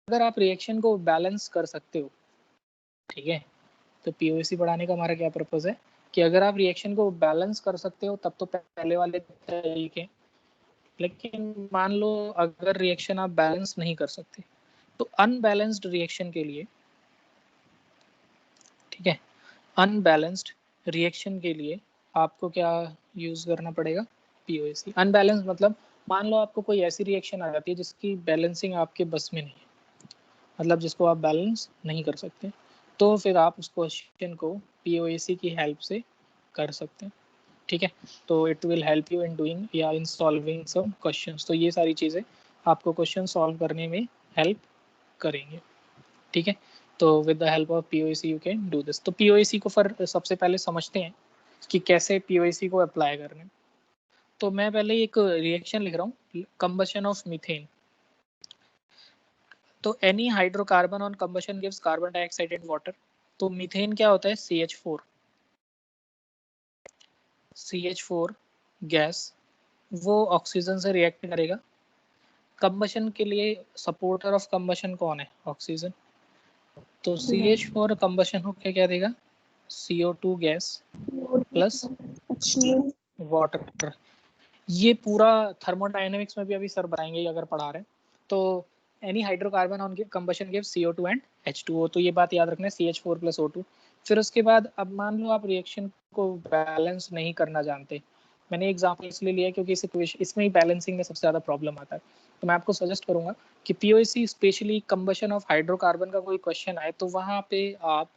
अगर आप रिएक्शन को बैलेंस कर सकते हो, ठीक है, तो पीओएसी पढ़ाने का हमारा क्या पर्पज है कि अगर आप रिएक्शन को बैलेंस कर सकते हो तब तो पहले वाले तरीके। लेकिन मान लो अगर रिएक्शन आप बैलेंस नहीं कर सकते, तो अनबैलेंस्ड रिएक्शन के लिए, ठीक है, अनबैलेंस्ड रिएक्शन के लिए आपको क्या यूज करना पड़ेगा, पीओएसी। अनबैलेंस मतलब मान लो आपको कोई ऐसी रिएक्शन आ जाती है जिसकी बैलेंसिंग आपके बस में नहीं है, मतलब जिसको आप बैलेंस नहीं कर सकते, तो फिर आप उस क्वेश्चन को पीओएसी की हेल्प से कर सकते हैं, ठीक है। तो it will help you in doing या इन सॉल्विंग सम क्वेश्चंस। तो ये सारी चीज़ें आपको क्वेश्चन सॉल्व करने में हेल्प करेंगे, ठीक है। तो with the help of POAC you can do this. तो पीओएसी को फिर सबसे पहले समझते हैं कि कैसे पीओएसी को अप्लाई करने। तो मैं पहले एक रिएक्शन लिख रहा हूँ, कंबशन ऑफ मीथेन। तो any hydrocarbon on combustion gives carbon dioxide and water. तो मीथेन क्या होता है, CH4। CH4 गैस, वो ऑक्सीजन से रिएक्ट करेगा। कंबशन के लिए सपोर्टर ऑफ कंबशन कौन है, ऑक्सीजन। तो CH4 कंबशन होकर क्या देगा, CO2 गैस प्लस वाटर। ये पूरा थर्मोडायनेमिक्स में भी अभी सर बताएंगे अगर पढ़ा रहे हैं। तो any hydrocarbon on combustion gives CO2 and H2O। तो ये बात याद रखना है, CH4 प्लस O2। फिर उसके बाद अब मान लो आप रिएक्शन को बैलेंस नहीं करना जानते। मैंने एग्जाम्पल इसलिए लिया क्योंकि इसमें ही बैलेंसिंग में सबसे ज़्यादा प्रॉब्लम आता है। तो मैं आपको सजेस्ट करूंगा कि POAC specially combustion of hydrocarbon का कोई क्वेश्चन आए तो वहाँ पे आप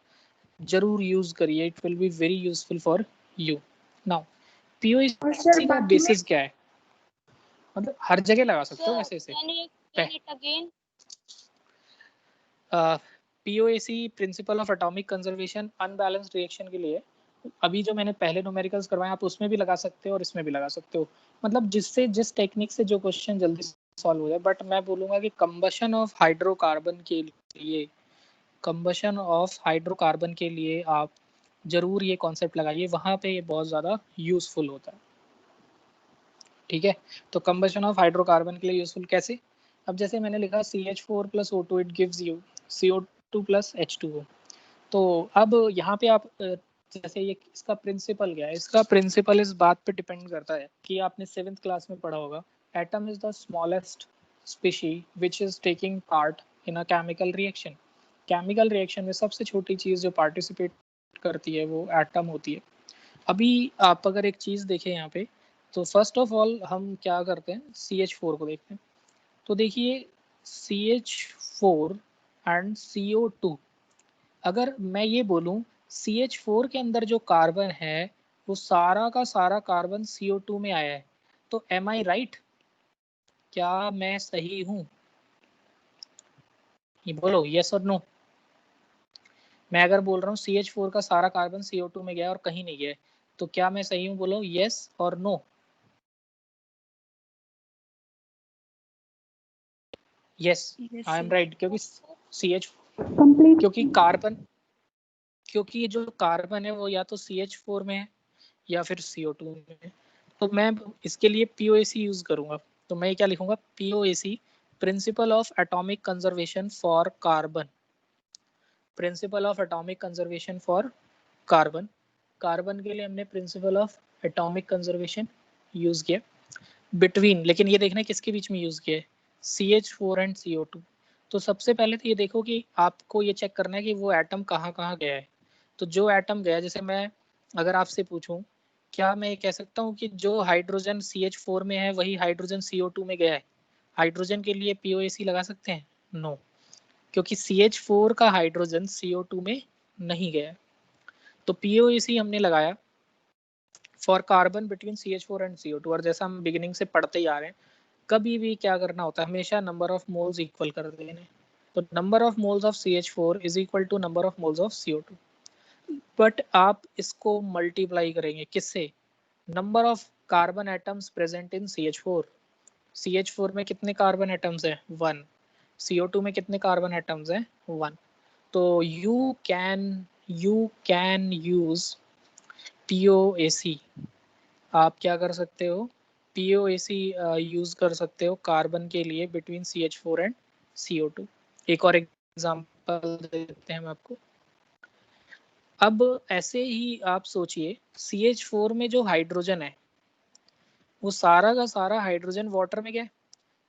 जरूर यूज करिए, it will be very useful for you. Now POAC का बेसिस क्या है, मतलब हर जगह लगा सकते हो वैसे इसे। POAC principle of atomic conservation unbalanced reaction के लिए, अभी जो मैंने पहले न्यूमेरिकल्स करवाए आप उसमें भी लगा सकते हो और इसमें भी लगा सकते हो, मतलब जिससे जिस टेक्निक से जो क्वेश्चन जल्दी सॉल्व हो जाए। बट मैं बोलूंगा कि कंबशन ऑफ हाइड्रोकार्बन के लिए, कंबशन ऑफ हाइड्रोकार्बन के लिए आप जरूर ये कॉन्सेप्ट लगाइए, वहां पे ये बहुत ज़्यादा यूजफुल होता है, ठीक है। तो कंबशन ऑफ हाइड्रोकार्बन के लिए यूजफुल कैसे, अब जैसे मैंने लिखा CH4 plus O2 it gives you CO2 plus H2O। तो अब यहाँ पे आप जैसे ये इसका प्रिंसिपल क्या है, इसका प्रिंसिपल इस बात पे डिपेंड करता है कि आपने 7th क्लास में पढ़ा होगा, atom is the smallest species which is taking part in a chemical reaction. Chemical reaction में सबसे छोटी चीज जो पार्टिसिपेट करती है वो एटम होती है। अभी आप अगर एक चीज देखें यहाँ पे, तो फर्स्ट ऑफ ऑल हम क्या करते हैं, CH4 को देखते हैं। तो देखिए CH4 एंड CO2, अगर मैं ये बोलूं CH4 के अंदर जो कार्बन है वो सारा का सारा कार्बन CO2 में आया है, तो एम आई राइट, क्या मैं सही हूं, ये बोलो यस और नो। मैं अगर बोल रहा हूँ CH4 का सारा कार्बन CO2 में गया और कहीं नहीं गया, तो क्या मैं सही हूँ, बोलो यस और no. Yes, I am right, क्योंकि CH, क्योंकि कार्बन, क्योंकि ये जो कार्बन है वो या तो CH4 में है या फिर CO2 में। तो मैं इसके लिए POAC यूज करूंगा। तो मैं क्या लिखूंगा, POAC principle of atomic conservation for carbon, principle of atomic conservation for carbon. Carbon के लिए हमने principle of atomic conservation use किया बिटवीन, लेकिन ये देखना किसके बीच में यूज किया है, CH4 एंड CO2। तो सबसे पहले तो ये देखो कि आपको ये चेक करना है कि वो एटम कहाँ कहाँ गया है। तो जो एटम गया, जैसे मैं अगर आपसे पूछूं, क्या मैं ये कह सकता हूँ कि जो हाइड्रोजन CH4 में है वही हाइड्रोजन CO2 में गया है, हाइड्रोजन के लिए POAC लगा सकते हैं, नो, क्योंकि CH4 का हाइड्रोजन CO2 में नहीं गया है। तो POAC हमने लगाया for carbon between CH4 and CO2। और जैसा हम बिगिनिंग से पढ़ते ही आ रहे हैं, कभी भी क्या करना होता है, हमेशा नंबर ऑफ मोल्स इक्वल कर देने। तो number of moles of CH4 is equal to number of moles of CO2। But आप इसको मल्टीप्लाई करेंगे किससे, number of carbon atoms present in CH4। CH4 में कितने कार्बन एटम्स हैं, 1। CO2 में कितने कार्बन एटम्स हैं, 1। तो यू कैन यूज POAC। आप क्या कर सकते हो, POAC यूज कर सकते हो कार्बन के लिए बिटवीन CH4 एंड CO2। एक और एग्जांपल देते हैं हम आपको। अब ऐसे ही आप सोचिए CH4 में जो हाइड्रोजन है वो सारा का सारा हाइड्रोजन वाटर में गया है।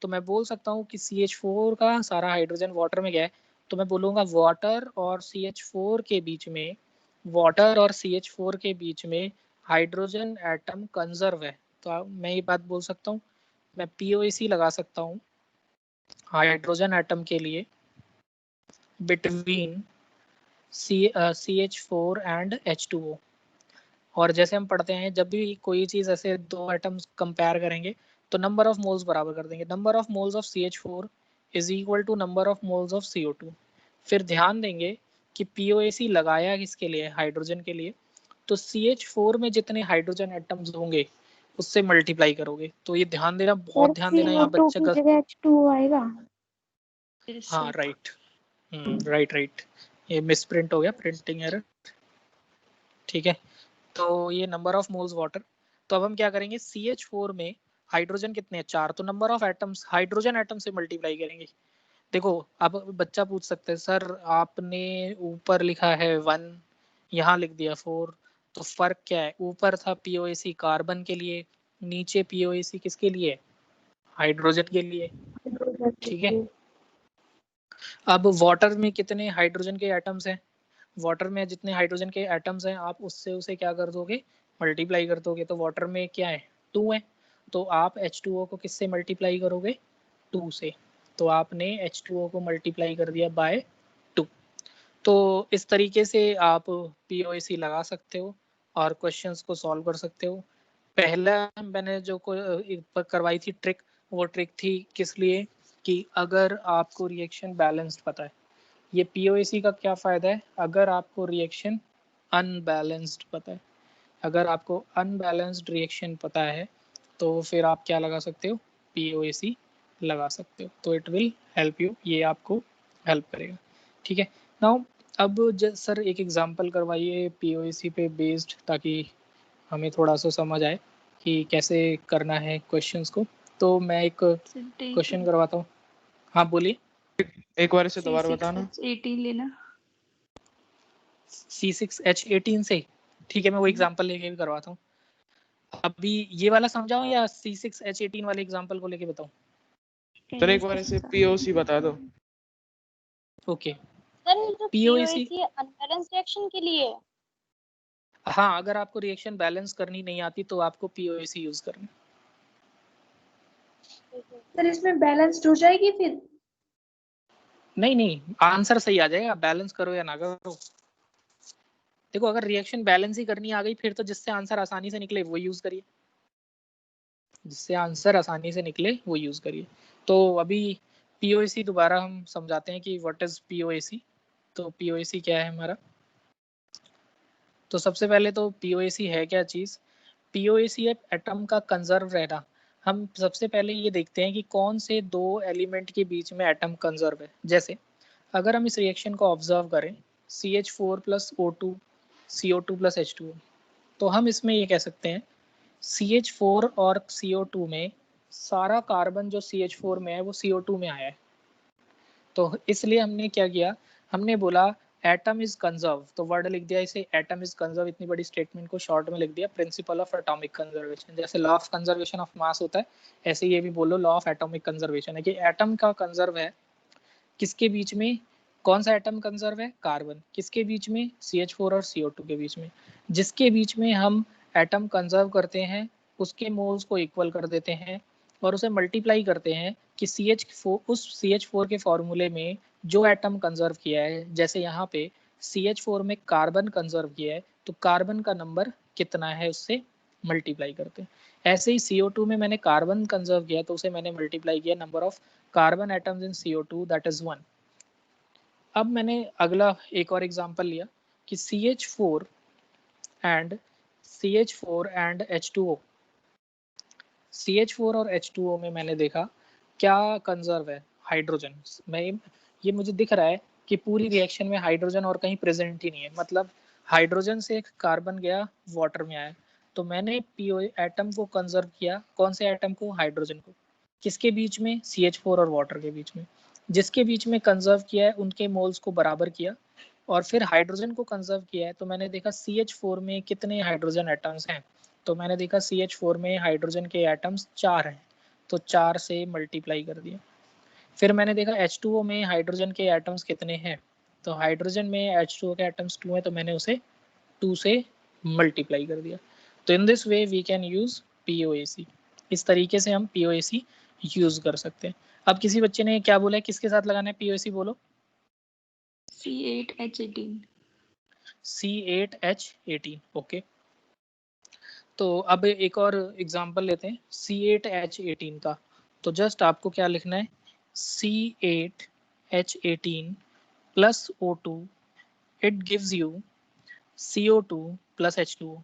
तो मैं बोल सकता हूँ कि CH4 का सारा हाइड्रोजन वाटर में गया है, तो मैं बोलूँगा वाटर और CH4 के बीच में, वाटर और CH4 के बीच में हाइड्रोजन एटम कंजर्व है। तो मैं ये बात बोल सकता हूँ, मैं POAC लगा सकता हूँ हाइड्रोजन एटम के लिए बिटवीन CH4 एंड H2O। और जैसे हम पढ़ते हैं जब भी कोई चीज ऐसे दो एटम्स कंपेयर करेंगे तो नंबर ऑफ मोल्स बराबर कर देंगे। Number of moles of CH4 is equal to number of moles of CO2। फिर ध्यान देंगे कि POAC लगाया किसके लिए, हाइड्रोजन के लिए, तो CH4 में जितने हाइड्रोजन एटम्स होंगे उससे मल्टीप्लाई करोगे। तो ये ध्यान देना, बहुत ध्यान देना, यहाँ CO2 बच्चे की जगह H2O आएगा। हाँ राइट, राइट, ये मिसप्रिंट हो गया, प्रिंटिंग एरर। ठीक है, तो ये नंबर ऑफ मोल्स वाटर। तो अब हम क्या करेंगे, CH4 में हाइड्रोजन कितने हैं, 4, तो number of atoms hydrogen atom से मल्टीप्लाई करेंगे। देखो अब बच्चा पूछ सकते हैं सर आपने ऊपर लिखा है 1, यहाँ लिख दिया 4, तो फर्क क्या है? ऊपर था POAC कार्बन के लिए, नीचे POAC किसके लिए, हाइड्रोजन के लिए। ठीक है, अब वाटर में कितने हाइड्रोजन के एटम्स हैं, वाटर में जितने हाइड्रोजन के एटम्स हैं आप उससे उसे क्या कर दोगे, मल्टीप्लाई कर दोगे। तो वाटर में क्या है, 2 है, तो आप H2O को किससे मल्टीप्लाई करोगे, 2 से। तो आपने H2O को मल्टीप्लाई कर दिया बाय 2। तो इस तरीके से आप POAC लगा सकते हो और क्वेश्चंस को सॉल्व कर सकते हो। पहला मैंने जो करवाई थी ट्रिक, वो ट्रिक थी किस लिए, कि अगर आपको रिएक्शन बैलेंस्ड पता है। ये POAC का क्या फ़ायदा है, अगर आपको रिएक्शन अनबैलेंस्ड पता है, अगर आपको अनबैलेंस्ड रिएक्शन पता है तो फिर आप क्या लगा सकते हो, POAC लगा सकते हो। तो इट विल हेल्प यू, ये आपको हेल्प करेगा। ठीक है, नाउ अब सर एक एग्जांपल करवाइए POAC पे बेस्ड, ताकि हमें थोड़ा सा समझ आए कि कैसे करना है क्वेश्चंस को। तो मैं एक क्वेश्चन करवाता हूँ। हाँ बोलिए, एक बार इसे दोबारा बताना। C6H18 लेना। C6H18 से, ठीक है मैं वो एग्जांपल लेके भी करवाता हूँ। अभी ये वाला समझाऊं या C6H18 वाले एग्जांपल को लेके बताऊं? सर एक बार इसे POC बता दो। ओके, सर जो POAC अनबैलेंस रिएक्शन के लिए, हाँ अगर आपको रिएक्शन बैलेंस करनी नहीं आती तो आपको POAC यूज करना। सर इसमें बैलेंस्ड हो जाएगी फिर? नहीं नहीं, आंसर सही आ जाएगा, बैलेंस करो या ना करो। देखो अगर रिएक्शन बैलेंस ही करनी आ गई फिर तो जिससे आंसर आसानी से निकले वो यूज करिए, जिससे आंसर आसानी से निकले वो यूज करिए। तो अभी POAC दोबारा हम समझाते हैं कि व्हाट इज POAC। तो POAC क्या है हमारा, तो सबसे पहले तो POAC है क्या चीज। POAC है एटम का कंजर्व रहना। हम सबसे पहले ये देखते हैं कि कौन से दो एलिमेंट के बीच में एटम कंजर्व है। जैसे अगर हम इस रिएक्शन को ऑब्जर्व करें CH4 plus O2 CO2 plus H2O, तो हम इसमें ये कह सकते हैं CH4 और CO2 में सारा कार्बन जो CH4 में है वो CO2 में आया है। तो इसलिए हमने क्या किया, हमने बोला एटम इज कंजर्व, तो वर्ड लिख दिया इसे एटम इज कंजर्व। इतनी बड़ी स्टेटमेंट को शॉर्ट में लिख दिया प्रिंसिपल ऑफ एटॉमिक कंजर्वेशन। जैसे law of conservation of mass होता है ऐसे ये भी बोलो लॉ ऑफ एटॉमिक कंजर्वेशन है कि एटम का कंजर्व है किसके बीच में, कौन सा एटम कंजर्व है, कार्बन। किसके बीच में, CH4 और CO2 के बीच में। जिसके बीच में हम एटम कंजर्व करते हैं उसके मोल्स को इक्वल कर देते हैं और उसे मल्टीप्लाई करते हैं कि CH4 उस CH4 के फॉर्मूले में जो एटम कंजर्व किया है, जैसे यहाँ पे CH4 में कार्बन कंजर्व किया है तो कार्बन का नंबर कितना है उससे मल्टीप्लाई करते हैं। ऐसे ही CO2 में मैंने कार्बन कंजर्व किया तो उसे मैंने मल्टीप्लाई किया number of carbon atoms in CO2 that is 1। अब मैंने अगला एक और एग्जांपल लिया कि CH4 एंड H2O, CH4 और H2O में मैंने देखा क्या कंजर्व है, हाइड्रोजन। मैं ये मुझे दिख रहा है कि पूरी रिएक्शन में हाइड्रोजन और कहीं प्रेजेंट ही नहीं है, मतलब हाइड्रोजन से कार्बन गया वाटर में आया। तो मैंने PO एटम को कंजर्व किया, कौन से एटम को, हाइड्रोजन को। किसके बीच में, CH4 और वाटर के बीच में। जिसके बीच में कंजर्व किया है उनके मोल्स को बराबर किया, और फिर हाइड्रोजन को कंजर्व किया है, तो मैंने देखा CH4 में कितने हाइड्रोजन एटम्स हैं, तो मैंने देखा CH4 में हाइड्रोजन के एटम्स 4 हैं, तो 4 से मल्टीप्लाई कर दिया। फिर मैंने देखा H2O में हाइड्रोजन के एटम्स कितने हैं, तो हाइड्रोजन में H2O के एटम्स 2 हैं, तो मैंने उसे 2 से मल्टीप्लाई कर दिया। तो in this way we can use POAC। इस तरीके से हम POAC यूज कर सकते हैं। अब किसी बच्चे ने क्या बोला है, किसके साथ लगाना है POAC, बोलो। C8H18। C8H18, okay. तो अब एक और एग्जांपल लेते हैं C8H18 का। तो जस्ट आपको क्या लिखना है, C8H18 plus O2 it gives you CO2 plus H2O।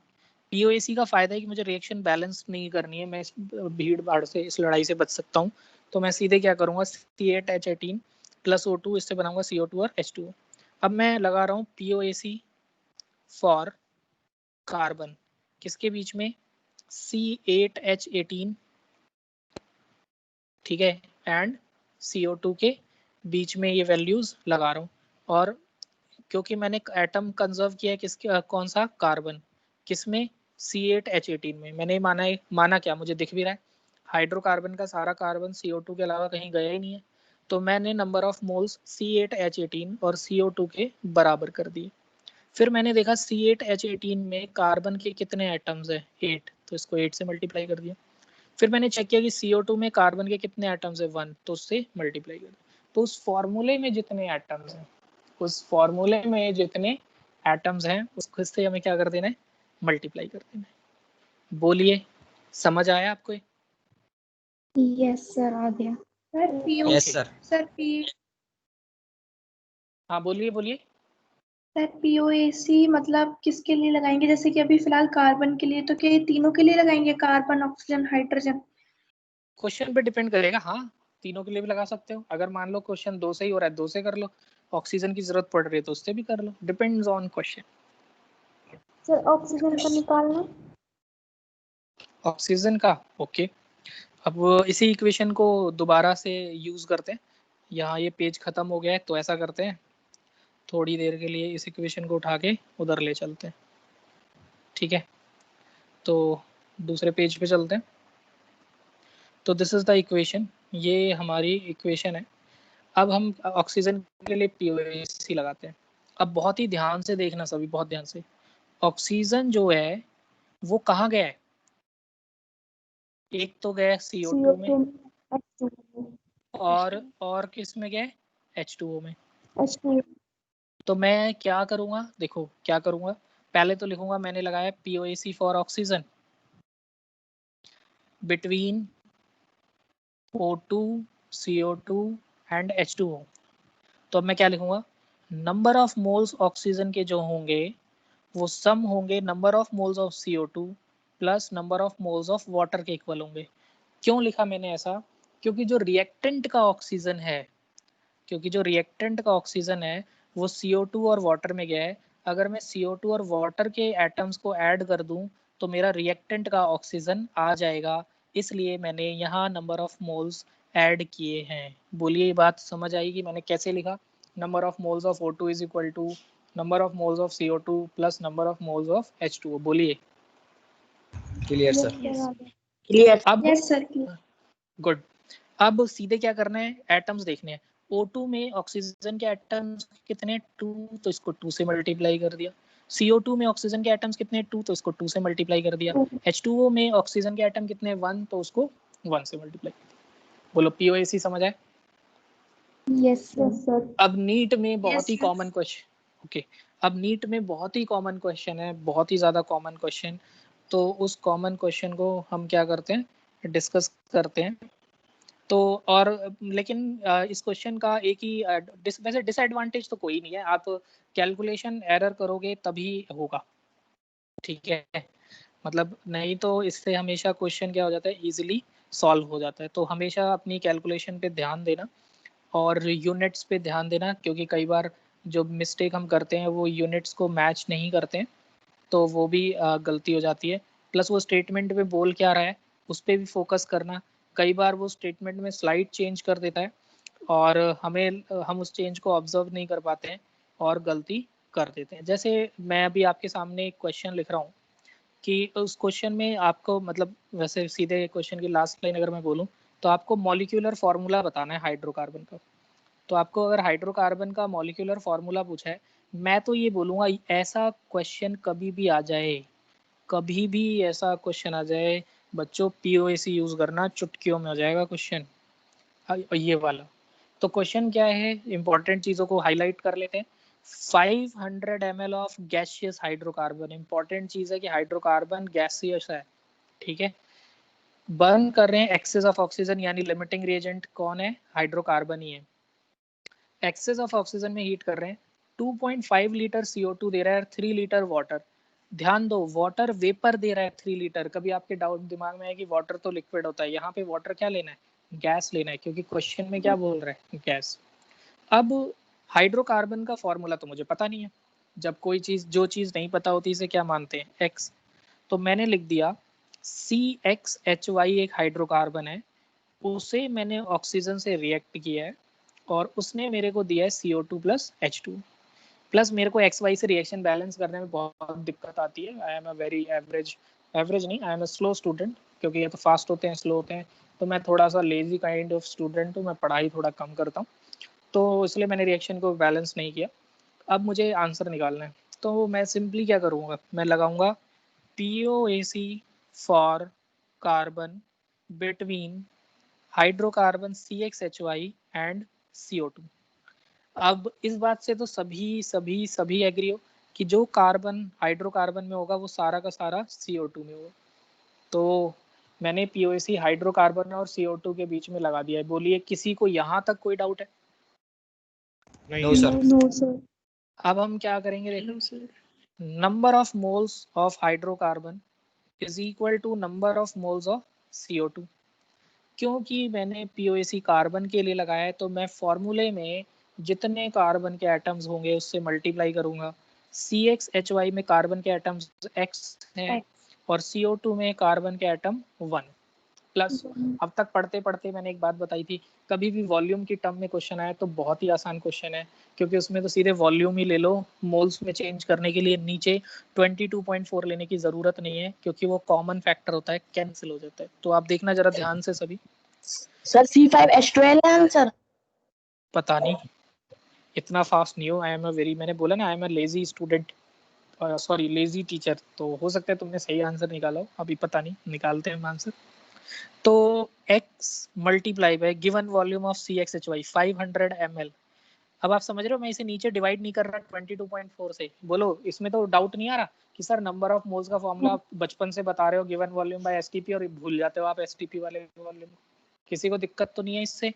POAC का फायदा है कि मुझे रिएक्शन बैलेंस नहीं करनी है, मैं इस भीड़ भाड़ से, इस लड़ाई से बच सकता हूँ। तो मैं सीधे क्या करूँगा, C8H18 प्लस O2, इससे बनाऊंगा CO2 और H2O। अब मैं लगा रहा हूँ POAC फॉर कार्बन, किसके बीच में, C8H18, ठीक है, एंड CO2 के बीच में ये वैल्यूज लगा रहा हूँ। और क्योंकि मैंने एटम कंजर्व किया है किसके, कौन सा, कार्बन, किसमें, C8H18 में। मैंने माना क्या, मुझे दिख भी रहा है, हाइड्रोकार्बन का सारा कार्बन CO2 के अलावा कहीं गया ही नहीं है, तो मैंने नंबर ऑफ मोल्स C8H18 और CO2 के बराबर कर दिए। फिर मैंने देखा C8H18 में कार्बन के कितने एटम्स है, 8, तो इसको 8 से मल्टीप्लाई कर दिया। फिर मैंने चेक किया कि CO2 में कार्बन के कितने एटम्स है, 1, तो उससे मल्टीप्लाई कर दिया। तो उस फॉर्मूले में जितने एटम्स हैं, उस फॉर्मूले में जितने एटम्स हैं उसको से हमें क्या कर देना है, मल्टीप्लाई कर देना है। बोलिए, समझ आया आपको? यस सर, आ गया। Sir PO, yes sir. Sir हाँ बोलिए बोलिए। सर POAC मतलब किसके लिए लगाएंगे, जैसे कि अभी फिलहाल कार्बन के लिए, तो क्या ये तीनों के लिए लगाएंगे, कार्बन ऑक्सीजन हाइड्रोजन? क्वेश्चन पे डिपेंड करेगा, हाँ तीनों के लिए भी लगा सकते हो। अगर मान लो क्वेश्चन 2 से ही हो रहा है, 2 से कर लो, ऑक्सीजन की जरूरत पड़ रही है तो उससे भी कर लो, depends on question. Sir oxygen का निकालना। ऑक्सीजन का, ओके। अब इसी इक्वेशन को दोबारा से यूज करते हैं। यहाँ ये पेज खत्म हो गया है, तो ऐसा करते हैं, थोड़ी देर के लिए इस इक्वेशन को उठा के उधर ले चलते हैं, ठीक है। तो दूसरे पेज पे चलते हैं। तो दिस इज द इक्वेशन, ये हमारी इक्वेशन है। अब हम ऑक्सीजन के लिए POAC लगाते हैं। अब बहुत ही ध्यान से देखना सभी, बहुत ध्यान से। ऑक्सीजन जो है वो कहाँ गया है, एक तो गया CO2 में, और किस में गया है, H2O में। तो मैं क्या करूँगा, देखो क्या करूँगा, पहले तो लिखूंगा मैंने लगाया POAC for oxygen between O2, CO2 and H2O। तो अब मैं क्या लिखूंगा, नंबर ऑफ मोल्स ऑक्सीजन के जो होंगे वो सम होंगे number of moles of CO2 plus number of moles of water के इक्वल होंगे। क्यों लिखा मैंने ऐसा, क्योंकि जो रिएक्टेंट का ऑक्सीजन है, क्योंकि जो रिएक्टेंट का ऑक्सीजन है वो CO2 और वाटर में गया है। अगर मैं CO2 और वाटर के एटम्स को ऐड कर दूं तो मेरा रिएक्टेंट का ऑक्सीजन आ जाएगा, इसलिए मैंने यहाँ नंबर ऑफ मोल्स ऐड किए हैं। बोलिए, ये बात समझ आएगी मैंने कैसे लिखा, number of moles of O2 is equal to number of moles of CO2 plus number of moles of H2O। बोलिए, क्लियर सर। क्लियर। अब यस सर। गुड। अब सीधे क्या करना है, एटम्स देखने हैं। O2 में ऑक्सीजन के एटम्स कितने, 2, तो इसको 2 से मल्टीप्लाई कर दिया। CO2 में ऑक्सीजन के एटम्स कितने, 2, तो इसको 2 से मल्टीप्लाई कर दिया। H2O में ऑक्सीजन के एटम कितने, 1, तो उसको 1 से मल्टीप्लाई कर दिया। बोलो POAC समझ आए? Yes sir. अब नीट में बहुत ही Yes, कॉमन क्वेश्चन, ओके, अब नीट में बहुत ही कॉमन क्वेश्चन है, बहुत ही ज़्यादा कॉमन क्वेश्चन। तो उस कॉमन क्वेश्चन को हम क्या करते हैं, डिस्कस करते हैं। तो और लेकिन इस क्वेश्चन का एक ही वैसे डिसएडवांटेज तो कोई नहीं है, आप कैलकुलेशन एरर करोगे तभी होगा, ठीक है। मतलब नहीं तो इससे हमेशा क्वेश्चन क्या हो जाता है, इजीली सॉल्व हो जाता है। तो हमेशा अपनी कैलकुलेशन पे ध्यान देना और यूनिट्स पे ध्यान देना, क्योंकि कई बार जो मिस्टेक हम करते हैं वो यूनिट्स को मैच नहीं करते हैं, तो वो भी गलती हो जाती है। प्लस वो स्टेटमेंट में बोल क्या रहा है उस पर भी फोकस करना। कई बार वो स्टेटमेंट में स्लाइड चेंज कर देता है, और हम उस चेंज को ऑब्जर्व नहीं कर पाते हैं और गलती कर देते हैं। जैसे मैं अभी आपके सामने एक क्वेश्चन लिख रहा हूँ कि उस क्वेश्चन में आपको मतलब वैसे सीधे क्वेश्चन की लास्ट लाइन अगर मैं बोलूँ तो आपको मॉलिक्यूलर फार्मूला बताना है हाइड्रोकार्बन का। तो आपको अगर हाइड्रोकार्बन का मॉलिक्यूलर फार्मूला पूछा है, मैं तो ये बोलूँगा ऐसा क्वेश्चन कभी भी आ जाए, कभी भी ऐसा क्वेश्चन आ जाए बच्चों, POAC यूज करना, चुटकियों में आ जाएगा क्वेश्चन ये वाला। तो क्वेश्चन क्या है, इंपॉर्टेंट चीजों को हाईलाइट कर लेते हैं। 500 ml of gaseous hydrocarbon, important चीज है कि हाइड्रोकार्बन गैसियस है, ठीक है। बर्न कर रहे हैं एक्सेस ऑफ ऑक्सीजन, यानी लिमिटिंग रिएजेंट कौन है, हाइड्रोकार्बन ही है। एक्सेस ऑफ ऑक्सीजन में हीट कर रहे हैं, 2.5 लीटर CO2 दे रहा है, 3 लीटर वाटर। ध्यान दो, वाटर वेपर दे रहा है 3 लीटर। कभी आपके डाउट दिमाग में है कि वाटर तो लिक्विड होता है, यहाँ पे वाटर क्या लेना है, गैस लेना है, क्योंकि क्वेश्चन में क्या बोल रहा है, गैस। अब हाइड्रोकार्बन का फॉर्मूला तो मुझे पता नहीं है। जब कोई चीज, जो चीज नहीं पता होती इसे क्या मानते हैं, एक्स। तो मैंने लिख दिया CXHY एक हाइड्रोकार्बन है, उसे मैंने ऑक्सीजन से रिएक्ट किया है और उसने मेरे को दिया है CO2 प्लस H2 प्लस। मेरे को XY से रिएक्शन बैलेंस करने में बहुत दिक्कत आती है। I am a very average नहीं, I am a slow student, क्योंकि ये तो फास्ट होते हैं स्लो होते हैं, तो मैं थोड़ा सा लेजी काइंड ऑफ स्टूडेंट हूँ, मैं पढ़ाई थोड़ा कम करता हूँ, तो इसलिए मैंने रिएक्शन को बैलेंस नहीं किया। अब मुझे आंसर निकालना है, तो मैं सिंपली क्या करूँगा, मैं लगाऊंगा POAC for carbon between hydrocarbon CXHY and CO2। अब इस बात से तो सभी एग्री हो कि जो कार्बन हाइड्रोकार्बन में होगा वो सारा का सारा CO2 में होगा। तो मैंने POAC हाइड्रोकार्बन और CO2 के बीच में लगा दिया है। बोलिए किसी को यहाँ तक कोई डाउट है? No sir. No sir. अब हम क्या करेंगे, देखो, number of moles of hydrocarbon is equal to number of moles of CO2। क्योंकि मैंने POAC कार्बन के लिए लगाया है, तो मैं फॉर्मूले में जितने कार्बन के एटम्स होंगे उससे मल्टीप्लाई करूंगा। CXHY में कार्बन के एटम्स X हैं और CO2 में कार्बन के एटम 1 प्लस। अब तक पढ़ते पढ़ते मैंने एक बात बताई थी, कभी भी वॉल्यूम की टर्म में क्वेश्चन आया तो बहुत ही आसान क्वेश्चन है, क्योंकि उसमें तो सीधे वॉल्यूम ही ले लो। मोल्स में चेंज करने के लिए नीचे 22.4 लेने की जरूरत नहीं है, क्योंकि वो कॉमन फैक्टर होता है, कैंसिल हो जाता है। तो आप देखना जरा ध्यान से सभी। सर C5H12 है आंसर। पता नहीं, इतना फास्ट नहीं हो। आई एम अ वेरी, मैंने बोला ना, आई am a lazy student, sorry lazy teacher. तो हो सकता है तुमने सही आंसर निकाला हो, अभी पता नहीं, निकालते हैं आंसर। तो x multiply by given volume of CXHY 500 ml। अब आप समझ रहे हो, मैं इसे नीचे डिवाइड नहीं कर रहा 22.4 से। बोलो इसमें तो डाउट नहीं आ रहा कि सर नंबर ऑफ मोल्स का फॉर्मूला आप बचपन से बता रहे हो, गिवन वॉल्यूम बाय STP, और भूल जाते हो आप STP वाले वॉल्यूम। किसी को दिक्कत तो नहीं है इससे?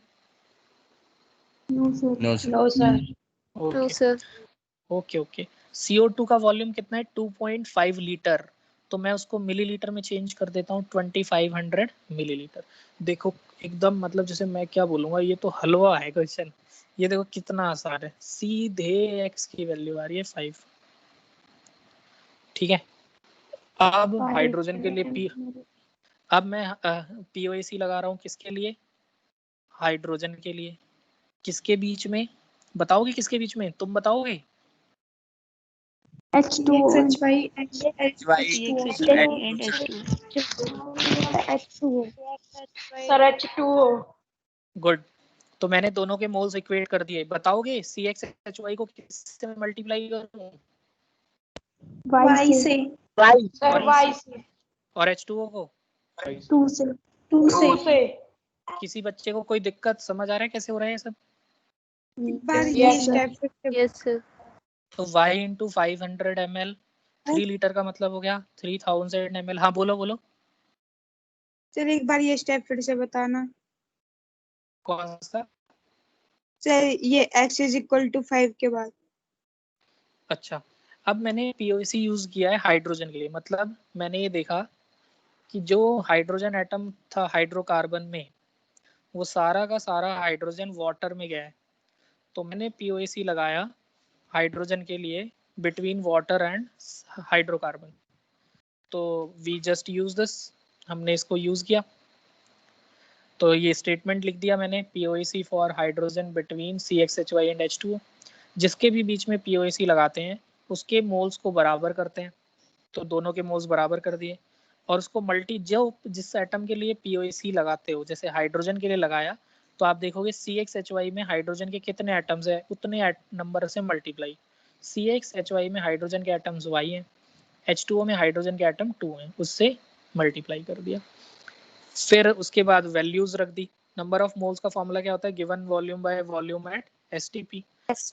No sir. No sir. No sir. Okay okay okay. CO2 का वॉल्यूम कितना है, 2.5 लीटर। तो मैं उसको मिलीलीटर में चेंज कर देता हूँ, 2500 मिलीलीटर। देखो एकदम, मतलब जैसे मैं क्या बोलूँगा, ये तो हलवा है क्वेश्चन। ये देखो कितना आसान है, सीधे x की वैल्यू आ रही है 5, ठीक है। अब हाइड्रोजन के लिए अब मैं POAC लगा रहा हूँ किसके लिए, हाइड्रोजन के लिए। किसके बीच में बताओगे, किसके बीच में तुम बताओगे? CXHY sir H2O। गुड। तो मैंने दोनों के मोल्स इक्वेट कर दिए। बताओगे CXHY को किससे मल्टीप्लाई करूं? Y से। सर Y से। और H2O को 2 से। किसी बच्चे को कोई दिक्कत समझ आ रहा है कैसे हो रहा है ये सब? Yes sir. तो Y इंटू 500 ml, 3 लीटर का मतलब हो गया 3000 ml। हाँ बोलो बोलो। सर एक बार ये स्टेप फिर से बताना। कौन सा? सर ये x इज इक्वल टू 5 के बाद। अच्छा, अब मैंने POAC यूज किया है हाइड्रोजन के लिए। मतलब मैंने ये देखा कि जो हाइड्रोजन एटम था हाइड्रोकार्बन में, वो सारा का सारा हाइड्रोजन वाटर में गया है। तो मैंने POAC लगाया हाइड्रोजन के लिए बिटवीन वाटर एंड हाइड्रोकार्बन। तो वी जस्ट यूज दिस, हमने इसको यूज किया। तो ये स्टेटमेंट लिख दिया मैंने, POAC for hydrogen between CXHY and H2O। जिसके भी बीच में POAC लगाते हैं उसके मोल्स को बराबर करते हैं, तो दोनों के मोल्स बराबर कर दिए, और उसको मल्टी जो जिस एटम के लिए POAC लगाते हो, जैसे हाइड्रोजन के लिए लगाया तो आप देखोगे CXHY में हाइड्रोजन के कितने एटम्स है उतने नंबर से मल्टीप्लाई। CXHY में हाइड्रोजन के एटम्स Y हैं, H2O में हाइड्रोजन के एटम 2 हैं, उससे मल्टीप्लाई कर दिया। फिर उसके बाद वैल्यूज रख दी। नंबर ऑफ मोल्स का फॉर्मूला क्या होता है, given volume by volume at STP।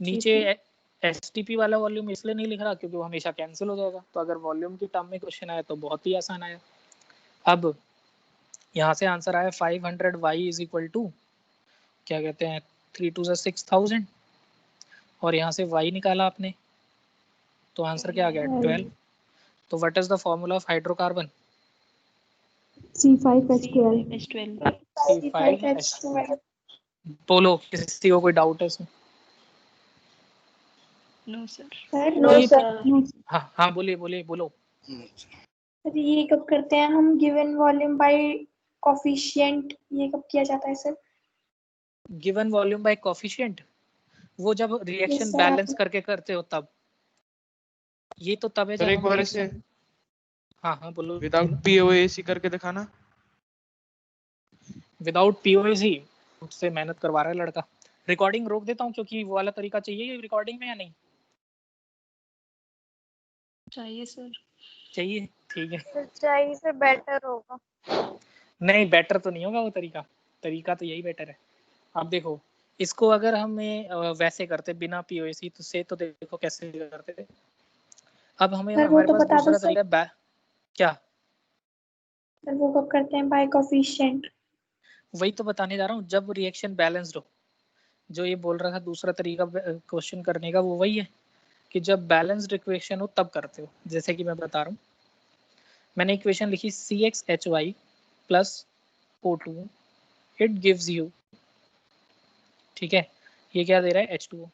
नीचे STP वाला वॉल्यूम इसलिए नहीं लिख रहा क्योंकि वो हमेशा कैंसिल हो जाएगा, तो अगर वॉल्यूम की टर्म में क्वेश्चन आया तो बहुत ही आसान आया। अब यहाँ से आंसर आया 500 Y इज इक्वल टू क्या कहते हैं 3 2 6000, और यहाँ से Y निकाला आपने तो आंसर क्या आ गया 12। तो what is the formula of hydrocarbon, C5H12। C5H12। बोलो किसी को कोई डाउट है इसमें? No sir. हाँ बोलिए बोलो। सर ये कब करते हैं हम, गिवन वॉल्यूम बाय कोफिशिएंट, ये कब किया जाता है sir? Given volume by coefficient वो जब रिएक्शन sir, बैलेंस करके करते हो तब। ये तो तब है सर जब एक हम बार इसे हाँ बोलो। विदाउट POAC करके दिखाना। विदाउट POAC उससे मेहनत करवा रहा है लड़का। रिकॉर्डिंग रोक देता हूँ क्योंकि वो वाला तरीका चाहिए रिकॉर्डिंग में या नहीं चाहिए सर? चाहिए, ठीक है। सच्चाई से बेटर होगा। नहीं बेटर तो नहीं होगा वो तरीका तो यही बेटर है। अब देखो इसको अगर हमें वैसे करते बिना POAC तो से तो देखो कैसे करते थे। अब हमें सर वो हमारे तो पास बता दो दूसरा सर। तरीका क्या, सर वो कब करते हैं बाय कोफिशिएंट? वही तो बताने जा रहा हूँ, जब रिएक्शन बैलेंस्ड हो। जो ये बोल रहा था दूसरा तरीका क्वेश्चन करने का वो वही है कि जब बैलेंस्ड इक्वेशन हो तब करते हो। जैसे कि मैं बता रहा हूँ, मैंने इक्वेशन लिखी CXHY plus O2 it gives you, ठीक है। ये क्या दे रहा है H2O,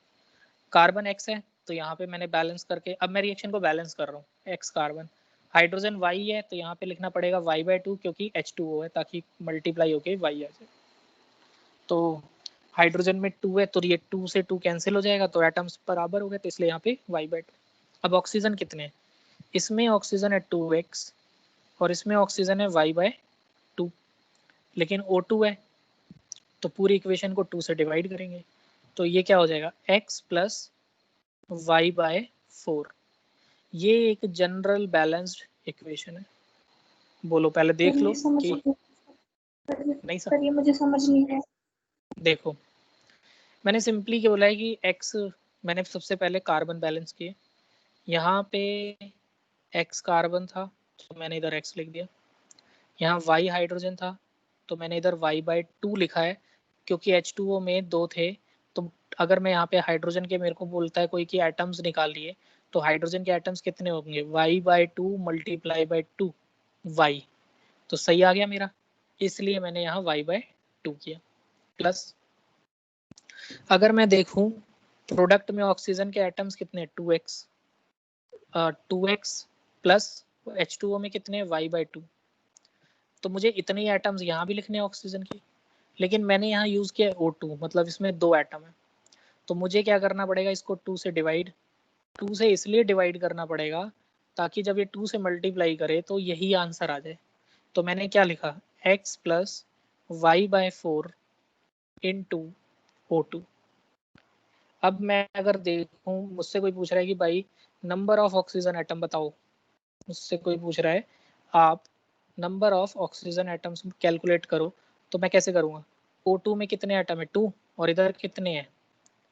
कार्बन X है तो यहाँ पे मैंने बैलेंस करके अब मैं रिएक्शन को बैलेंस कर रहा हूँ। X कार्बन, हाइड्रोजन Y है तो यहाँ पे लिखना पड़ेगा Y/2 क्योंकि H2O है ताकि मल्टीप्लाई होके Y आ जाए। तो हाइड्रोजन में 2 है तो ये 2 से 2 कैंसिल हो जाएगा तो एटम्स बराबर हो गए, तो इसलिए यहाँ पे Y/2। अब ऑक्सीजन कितने हैं, इसमें ऑक्सीजन है 2x और इसमें ऑक्सीजन है Y/2, लेकिन O2 है तो पूरी इक्वेशन को 2 से डिवाइड करेंगे तो ये क्या हो जाएगा x प्लस Y/4। ये एक जनरल बैलेंस्ड इक्वेशन है। बोलो पहले देख लो कि नहीं सर ये मुझे समझ नहीं है। देखो मैंने सिंपली क्या बोला है कि x मैंने सबसे पहले कार्बन बैलेंस किए, यहाँ पे x कार्बन था तो मैंने इधर x लिख दिया, यहाँ y हाइड्रोजन था तो मैंने इधर Y/2 लिखा है क्योंकि H2O में 2 थे। तो अगर मैं यहाँ पे हाइड्रोजन के मेरे को बोलता है कोई कि एटम्स निकाल लिए तो हाइड्रोजन के एटम्स कितने होंगे Y/2 मल्टीप्लाई बाई 2 y, तो सही आ गया मेरा, इसलिए मैंने यहाँ Y/2 किया। प्लस अगर मैं देखूं प्रोडक्ट में ऑक्सीजन के एटम्स कितने 2x, 2x प्लस H2O में कितने Y/2, तो मुझे इतने ही एटम्स यहाँ भी लिखने हैं ऑक्सीजन के, लेकिन मैंने यहाँ यूज किया O2 मतलब इसमें 2 एटम है तो मुझे क्या करना पड़ेगा इसको 2 से डिवाइड। 2 से इसलिए डिवाइड करना पड़ेगा ताकि जब ये 2 से मल्टीप्लाई करे तो यही आंसर आ जाए। तो मैंने क्या लिखा x plus Y/4 into O2। अब मैं अगर देखूं मुझसे कोई पूछ रहा है कि भाई नंबर ऑफ ऑक्सीजन एटम बताओ, मुझसे कोई पूछ रहा है आप number of oxygen atoms calculate करो, तो मैं कैसे करूँगा O2 में कितने एटम है 2 और इधर कितने हैं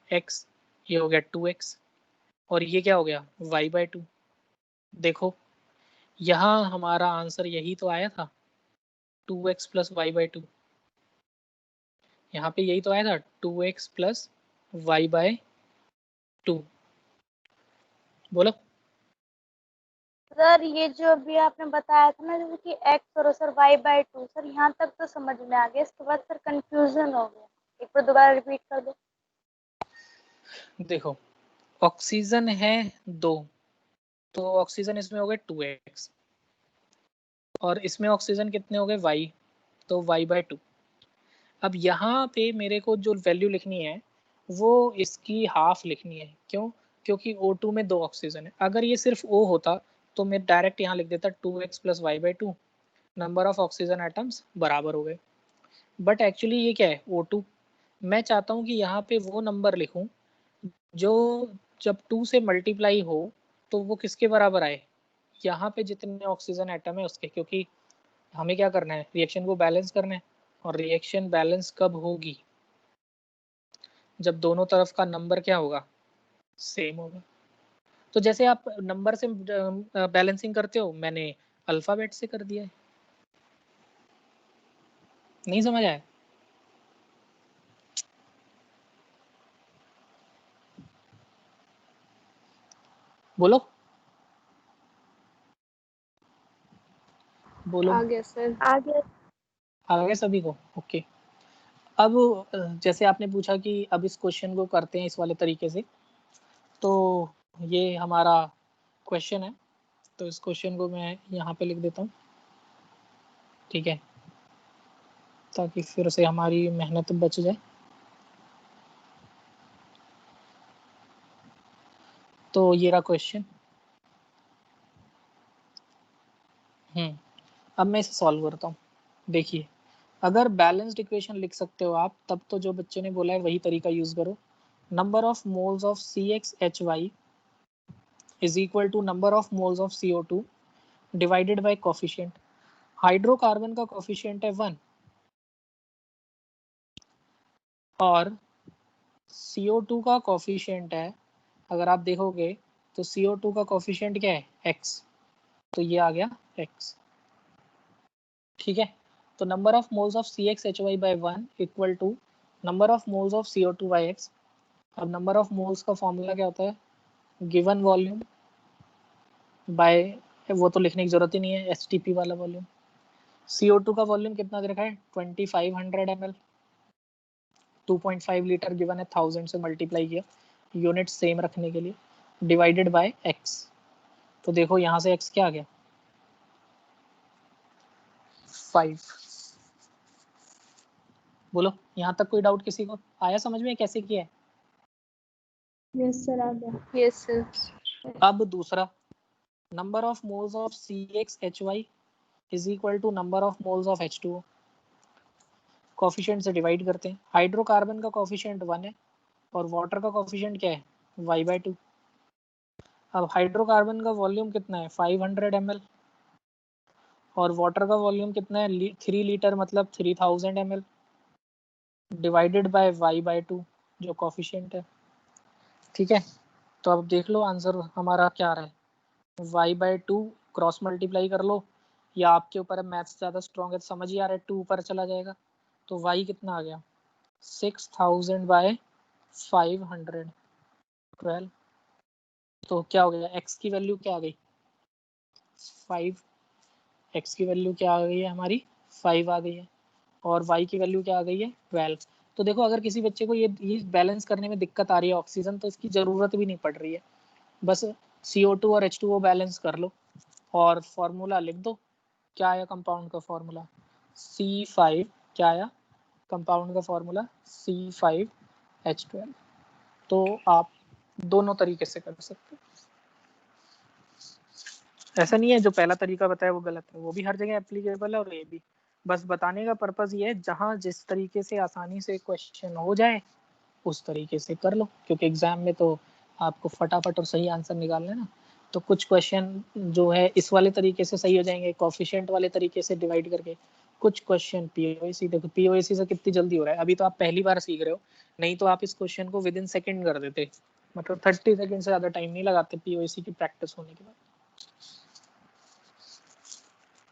x, ये हो गया 2x और ये क्या हो गया Y/2। देखो यहाँ हमारा आंसर यही तो आया था 2x प्लस Y/2, यहाँ पे यही तो आया था 2x प्लस Y/2। बोलो सर ये जो अभी आपने बताया था ना जैसे कि x और सर Y/2, सर यहाँ तक तो समझ में आ गया, इसके बाद सर कंफ्यूजन हो गया, एक बार दोबारा रिपीट कर दो। देखो ऑक्सीजन है 2 तो ऑक्सीजन इसमें हो गए 2x और इसमें ऑक्सीजन कितने हो गए y, तो Y/2। अब यहाँ पे मेरे को जो वैल्यू लिखनी है वो इसकी हाफ लिखनी है। क्यों? क्योंकि O2 में 2 ऑक्सीजन है। अगर ये सिर्फ O होता तो मैं डायरेक्ट यहाँ लिख देता 2x + y/2, number of oxygen atoms बराबर हो गए। बट एक्चुअली ये क्या है? O2। मैं चाहता हूँ कि यहाँ पे वो नंबर लिखूँ जो जब 2 से मल्टीप्लाई हो तो वो किसके बराबर आए? यहाँ पे जितने ऑक्सीजन एटम है उसके, क्योंकि हमें क्या करना है? रिएक्शन को बैलेंस करना है। और रिएक्शन बैलेंस कब होगी? जब दोनों तरफ का नंबर क्या होगा? सेम होगा। तो जैसे आप नंबर से बैलेंसिंग करते हो, मैंने अल्फाबेट से कर दिया है। नहीं समझ आया? बोलो बोलो। आ गया सर। आगे आ गया सभी को? ओके। अब जैसे आपने पूछा कि अब इस क्वेश्चन को करते हैं इस वाले तरीके से, तो ये हमारा क्वेश्चन है। तो इस क्वेश्चन को मैं यहाँ पे लिख देता हूँ, ठीक है, ताकि फिर से हमारी मेहनत बच जाए। तो ये रहा क्वेश्चन। अब मैं इसे सॉल्व करता हूँ। देखिए, अगर बैलेंस्ड इक्वेशन लिख सकते हो आप, तब तो जो बच्चे ने बोला है वही तरीका यूज करो। Number of moles of CxHy is equal to number of moles of CO2 divided by coefficient. Hydrocarbon का कोफिशिएंट है 1 और CO2 का कोफिशिएंट है, अगर आप देखोगे तो CO2 का कोफिशिएंट क्या है? x। तो ये आ गया x, ठीक है। तो number of moles of CxHy by 1 equal to number of moles of CO2 by x। अब नंबर ऑफ मोल्स का फॉर्मूला क्या होता है? गिवन वॉल्यूम बाय, वो तो लिखने की जरूरत ही नहीं है, STP वाला वॉल्यूम। CO2 का वॉल्यूम कितना दे रखा है? 2500 ml। 2.5 लीटर गिवन है, 1000 से मल्टीप्लाई किया यूनिट सेम रखने के लिए, डिवाइडेड बाय x। तो देखो यहाँ से x क्या आ गया? 5। बोलो, यहाँ तक कोई डाउट किसी को आया समझ में कैसे किया है? यस सर, आ गया। Yes sir. अब दूसरा, number of moles of CxHy is equal to number of moles of H2O। Coefficient से डिवाइड करते हैं। हाइड्रोकार्बन का कोफिशिएंट 1 है और वाटर का कोफिशिएंट क्या है? y/2। अब हाइड्रोकार्बन का वॉल्यूम कितना है? 500 ml और वाटर का वॉल्यूम कितना है? 3 लीटर, मतलब 3000 ml, डिवाइडेड बाय y/2 जो कोफिशिएंट है, ठीक है। तो अब देख लो आंसर हमारा क्या आ रहा है? y/2 क्रॉस मल्टीप्लाई कर लो, या आपके ऊपर है, मैथ्स ज़्यादा स्ट्रॉन्ग है तो समझ ही आ रहा है, 2 ऊपर चला जाएगा। तो y कितना आ गया? 6000 बाय 500, 12। तो क्या हो गया? x की वैल्यू क्या आ गई? 5। x की वैल्यू क्या आ गई है हमारी? 5 आ गई है। और y की वैल्यू क्या आ गई है? 12। तो देखो, अगर किसी बच्चे को ये बैलेंस करने में दिक्कत आ रही है ऑक्सीजन, तो इसकी ज़रूरत भी नहीं पड़ रही है, बस CO2 और H2O बैलेंस कर लो और फॉर्मूला लिख दो। क्या आया कंपाउंड का फॉर्मूला? C5। क्या आया कंपाउंड का फॉर्मूला? C5H12। तो आप दोनों तरीके से कर सकते हो। ऐसा नहीं है जो पहला तरीका बताया वो गलत है, वो भी हर जगह एप्लीकेबल है और ये भी। बस बताने का पर्पस ये है, जहाँ जिस तरीके से आसानी से क्वेश्चन हो जाए उस तरीके से कर लो, क्योंकि एग्जाम में तो आपको फटाफट और सही आंसर निकालना है ना। तो कुछ क्वेश्चन जो है इस वाले तरीके से सही हो जाएंगे, कोफिशिएंट वाले तरीके से डिवाइड करके। कुछ क्वेश्चन पीओएसी, देखो पीओएसी से कितनी जल्दी हो रहा है, अभी तो आप पहली बार सीख रहे हो, नहीं तो आप इस क्वेश्चन को विदिन सेकंड कर देते, मतलब 30 सेकंड से ज्यादा टाइम नहीं लगाते पीओएसी की प्रैक्टिस होने के बाद,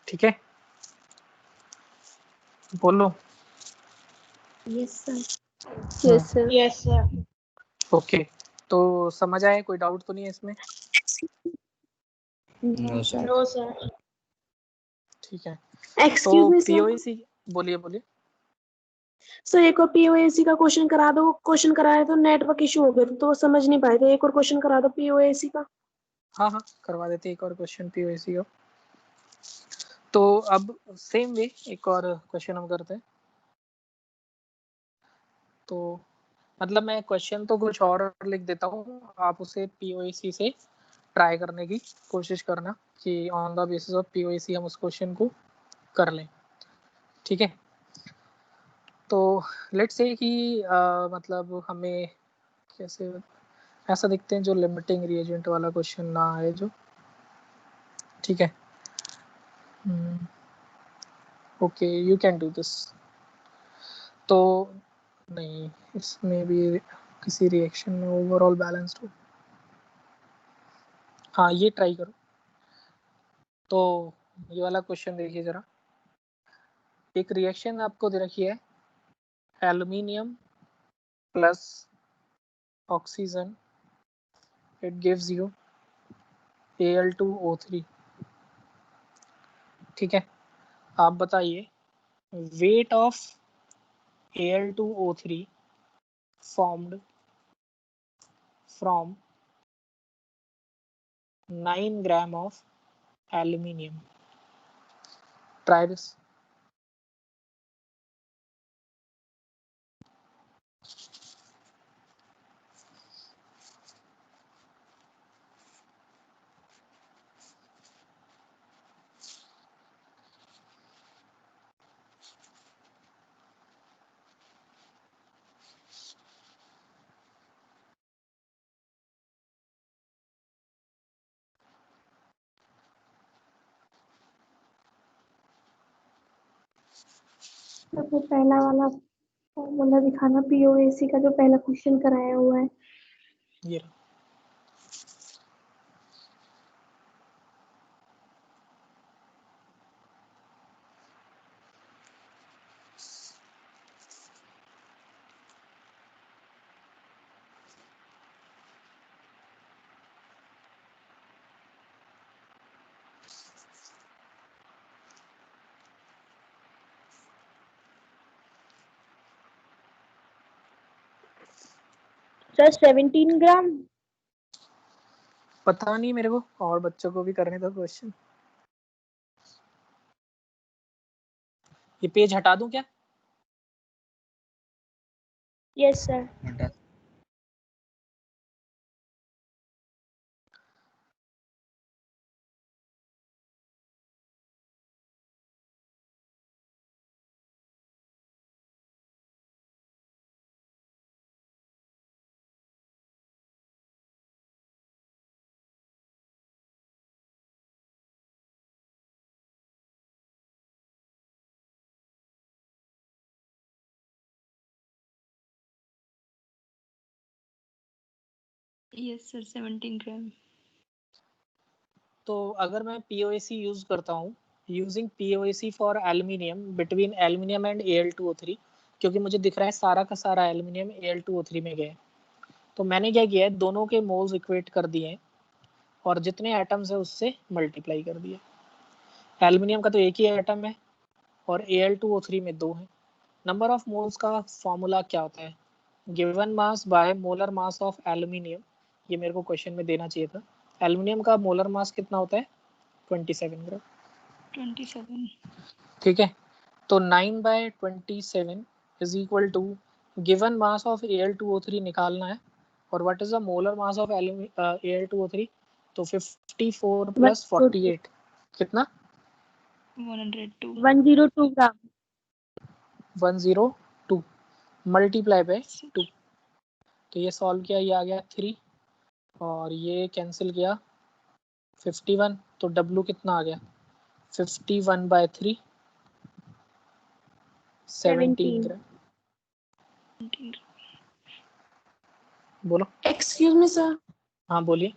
ठीक है। बोलो। Yes sir. Yes sir. Yes sir. Okay, तो समझ आए? कोई डाउट तो नहीं है इसमें? No sir. No sir. ठीक है। एक्सक्यूज तो मी सर। पीओएसी, बोलिए बोलिए। सर एक और पीओएसी का क्वेश्चन करा दो, क्वेश्चन कराया तो नेटवर्क इशू हो गया तो समझ नहीं पाए थे, एक और क्वेश्चन करा दो पीओएसी का। हाँ हाँ, करवा देते एक और क्वेश्चन पीओएसी का। तो अब सेम वे एक और क्वेश्चन हम करते हैं। तो मतलब मैं क्वेश्चन तो कुछ और लिख देता हूँ, आप उसे पीओएसी से ट्राई करने की कोशिश करना कि on the basis of POAC हम उस क्वेश्चन को कर लें, ठीक है। तो लेट्स से कि मतलब हमें कैसे ऐसा देखते हैं जो लिमिटिंग रिएजेंट वाला क्वेश्चन ना आए जो, ठीक है। Okay, you can do this. तो नहीं, इसमें भी किसी रिएक्शन में ओवरऑल बैलेंस्ड हो, हाँ ये ट्राई करो। तो ये वाला क्वेश्चन देखिए जरा, एक रिएक्शन आपको दे रखी है, aluminium plus oxygen, it gives you Al2O3, ठीक है। आप बताइए weight of Al2O3 formed from 9 gram of aluminium. Try this. तो पहला वाला फॉर्मूला दिखाना, पीओएसी का जो पहला क्वेश्चन कराया हुआ है। ये सर 17 ग्राम। पता नहीं मेरे को, और बच्चों को भी करने दो क्वेश्चन। ये पेज हटा दूं क्या? Yes sir. यस सर 17 ग्राम। तो अगर मैं POAC यूज करता हूँ, using POAC for aluminium between aluminium and Al2O3, क्योंकि मुझे दिख रहा है सारा का सारा एल्यूमिनियम Al2O3 में गया है, तो मैंने क्या किया है, दोनों के मोल्स इक्वेट कर दिए हैं और जितने एटम्स है उससे मल्टीप्लाई कर दिए। एल्यूमिनियम का तो एक ही एटम है और Al2O3 में 2 है। नंबर ऑफ मोल्स का फॉर्मूला क्या होता है, given mass by molar mass of aluminium, ये मेरे को क्वेश्चन में देना चाहिए था। एल्यूमिनियम का मोलर मास कितना होता है, 27 ग्राम। 27। ठीक है, तो 9/27 is equal to given mass of Al2O3 निकालना है, और what is the molar mass of Al2O3, तो 54 प्लस 48 कितना, 102। 102 ग्राम। 102 मल्टीप्लाई बाय 2, तो ये सॉल्व किया, ये आ गया 3 और ये कैंसिल किया 51, तो W कितना आ गया, 51/3, 17 ग्राम। बोलो। Excuse me sir. हाँ बोलिए,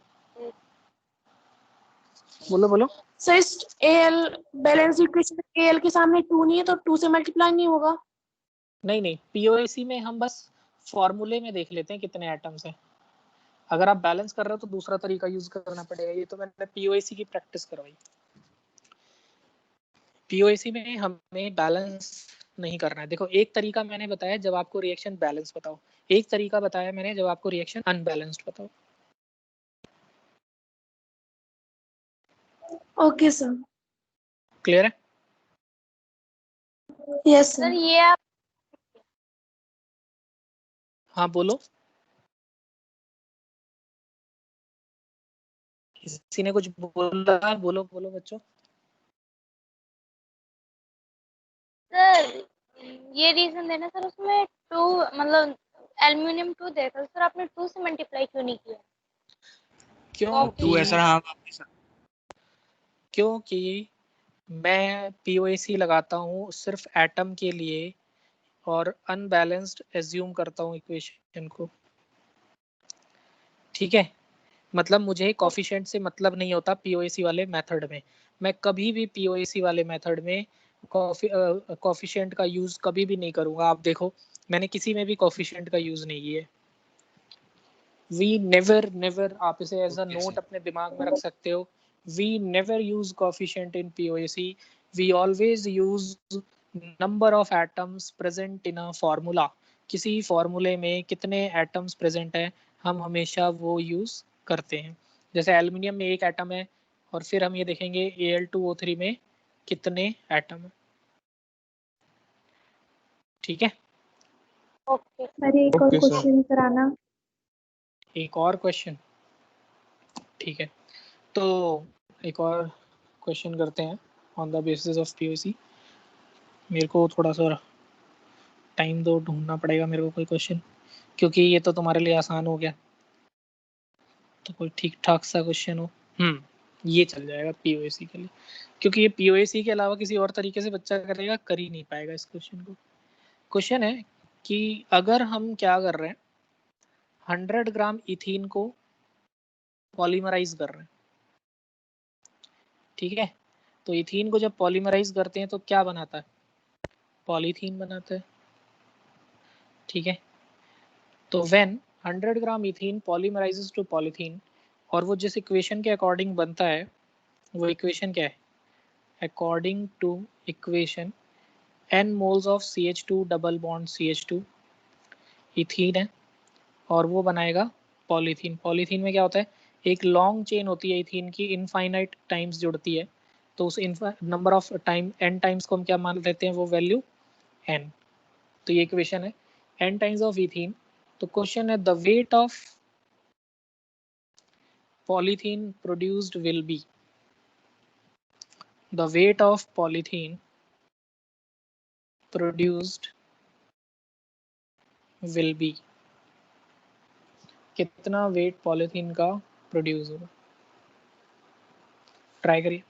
बोलो बोलो। सर इस एल बैलेंस इक्वेशन एल के सामने 2 नहीं है तो 2 से मल्टीप्लाई नहीं होगा। नहीं नहीं, POAC में हम बस फॉर्मूले में देख लेते हैं कितने एटम्स हैं। अगर आप बैलेंस कर रहे हो तो दूसरा तरीका यूज करना पड़ेगा, ये तो मैंने POAC की प्रैक्टिस करवाई। POAC में हमें बैलेंस नहीं करना है। देखो एक तरीका मैंने बताया जब आपको रिएक्शन बैलेंस बताओ, एक तरीका बताया मैंने जब आपको रिएक्शन अनबैलेंस्ड बताओ। Okay sir. क्लियर है? Yes sir sir. ये आप हाँ बोलो, किसी ने कुछ बोला? बोलो बोलो बच्चों। सर ये रीजन देना सर, उसमें 2 मतलब एल्यूमिनियम 2 देखा सर, आपने 2 से मल्टीप्लाई क्यों नहीं किया? टू है सर। हाँ क्योंकि मैं पीओएसी लगाता हूँ सिर्फ एटम के लिए और अनबैलेंस्ड एज्यूम करता हूँ इक्वेशन को, ठीक है। मतलब मुझे कॉफिशिएंट से मतलब नहीं होता पीओएसी वाले मेथड में। मैं कभी भी पीओएसी वाले मेथड में कॉफिशिएंट का यूज कभी भी नहीं करूंगा। आप देखो मैंने किसी में भी कॉफिशिएंट का यूज नहीं किया। वी नेवर नेवर, आप इसे एज अ नोट अपने दिमाग में रख सकते हो। We never use coefficient in POAC. We always use number of atoms present in a formula. किसी फॉर्मूले में कितने एटम्स प्रेजेंट है हम हमेशा वो यूज करते हैं। जैसे एल्युमिनियम में एक एटम है और फिर हम ये देखेंगे Al2O3 में कितने एटम है, ठीक है। ओके सर एक और क्वेश्चन कराना। एक और क्वेश्चन, ठीक है। तो एक और क्वेश्चन करते हैं on the basis of POC. मेरे को थोड़ा सा टाइम दो, ढूंढना पड़ेगा मेरे को कोई क्वेश्चन, क्योंकि ये तो तुम्हारे लिए आसान हो गया। तो कोई ठीक ठाक सा क्वेश्चन हो, ये चल जाएगा पीओएसी के लिए, क्योंकि ये पीओएसी के अलावा किसी और तरीके से बच्चा करेगा कर ही नहीं पाएगा इस क्वेश्चन को। क्वेश्चन है कि अगर हम क्या कर रहे हैं, 100 ग्राम इथीन को पॉलीमराइज कर रहे हैं, ठीक है। तो इथीन को जब पॉलीमराइज करते हैं तो क्या बनाता है, पॉलीथीन बनाता है, ठीक है। तो when 100 gram ethene polymerises to polythene, और वो जिस इक्वेशन के अकॉर्डिंग बनता है वो इक्वेशन क्या है, according to equation n moles of CH2 double bond CH2 ethene है और वो बनाएगा पॉलीथीन। पॉलीथीन में क्या होता है, एक लॉन्ग चेन होती है इथीन की, इनफाइनाइट टाइम्स जुड़ती है। तो उस number of time n times को हम क्या मान लेते हैं, वो वैल्यू n। तो ये इक्वेशन है n टाइम्स ऑफ इथीन। तो क्वेश्चन है the weight of polythene produced will be, the weight of polythene produced will be, कितना वेट पॉलीथीन का प्रोड्यूस होगा, ट्राई करिए।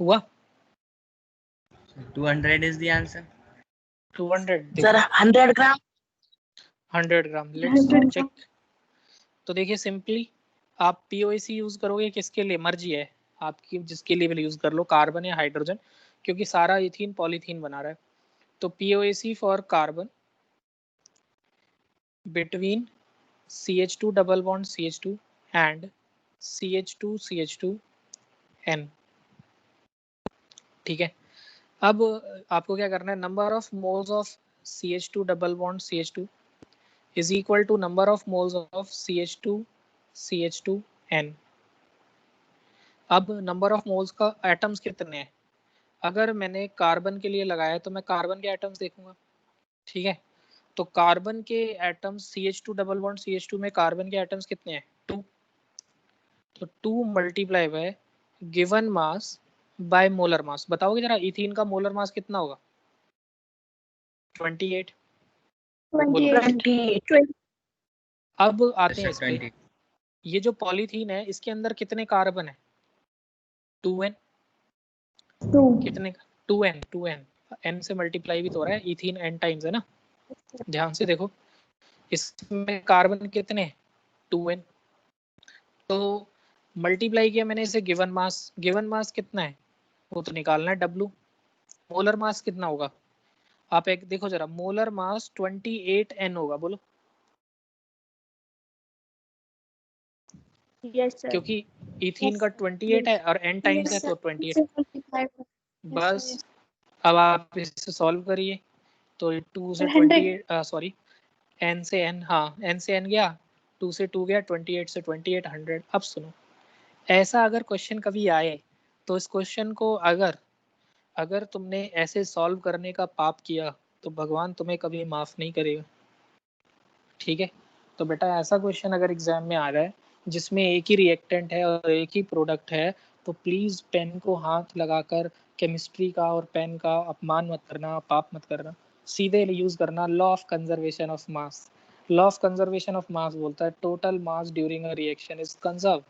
हुआ 200 is the answer. 200 sir 100 gram 100 gram let's 100 check. तो देखिए simply आप POAC यूज करोगे किसके लिए, मर्जी है आपकी, जिसके लिए भी यूज कर लो, कार्बन या हाइड्रोजन, क्योंकि सारा इथीन पॉलीथीन बना रहा है। तो POAC for carbon between CH2 double bond CH2 and CH2CH2N। ठीक है, अब आपको क्या करना है, number of moles of CH2 double bond CH2 is equal to number of moles of CH2CH2N। अब नंबर ऑफ मोल्स का एटम्स कितने हैं, अगर मैंने कार्बन के लिए लगाया तो मैं कार्बन के एटम्स देखूंगा। ठीक है, तो कार्बन के atoms CH2 double bond CH2 में कार्बन के एटम्स कितने हैं, 2। तो 2 multiply by given mass by molar mass. बताओगे जरा इथीन का मोलर मास कितना होगा, 28। 28। अब आते हैं इस पे, 20. ये जो पॉलीथीन है इसके अंदर कितने कार्बन है, 2n। 2। कितने, 2n n से मल्टीप्लाई भी तो हो रहा है, इथीन n टाइम्स है ना। ध्यान से देखो इसमें कार्बन कितने, 2n। तो मल्टीप्लाई किया मैंने इसे गिवन मास कितना है वो तो निकालना है W। मोलर मास कितना होगा, आप एक देखो जरा, मोलर मास 28n होगा, बोलो। यस सर क्योंकि इथीन का 28 है और n टाइम्स है तो 28। बस अब आप इसे सॉल्व करिए, तो 2 से 28 सॉरी n से n, हाँ n से n गया, 2 से 2 गया, 28 से 28 100। अब सुनो, ऐसा अगर क्वेश्चन कभी आए तो इस क्वेश्चन को अगर तुमने ऐसे सॉल्व करने का पाप किया तो भगवान तुम्हें कभी माफ नहीं करेगा। ठीक है, तो बेटा ऐसा क्वेश्चन अगर एग्जाम में आ रहा है जिसमें एक ही रिएक्टेंट है और एक ही प्रोडक्ट है, तो प्लीज पेन को हाथ लगाकर केमिस्ट्री का और पेन का अपमान मत करना, पाप मत करना, सीधे यूज करना law of conservation of mass. Law of conservation of mass बोलता है total mass during a reaction is conserve.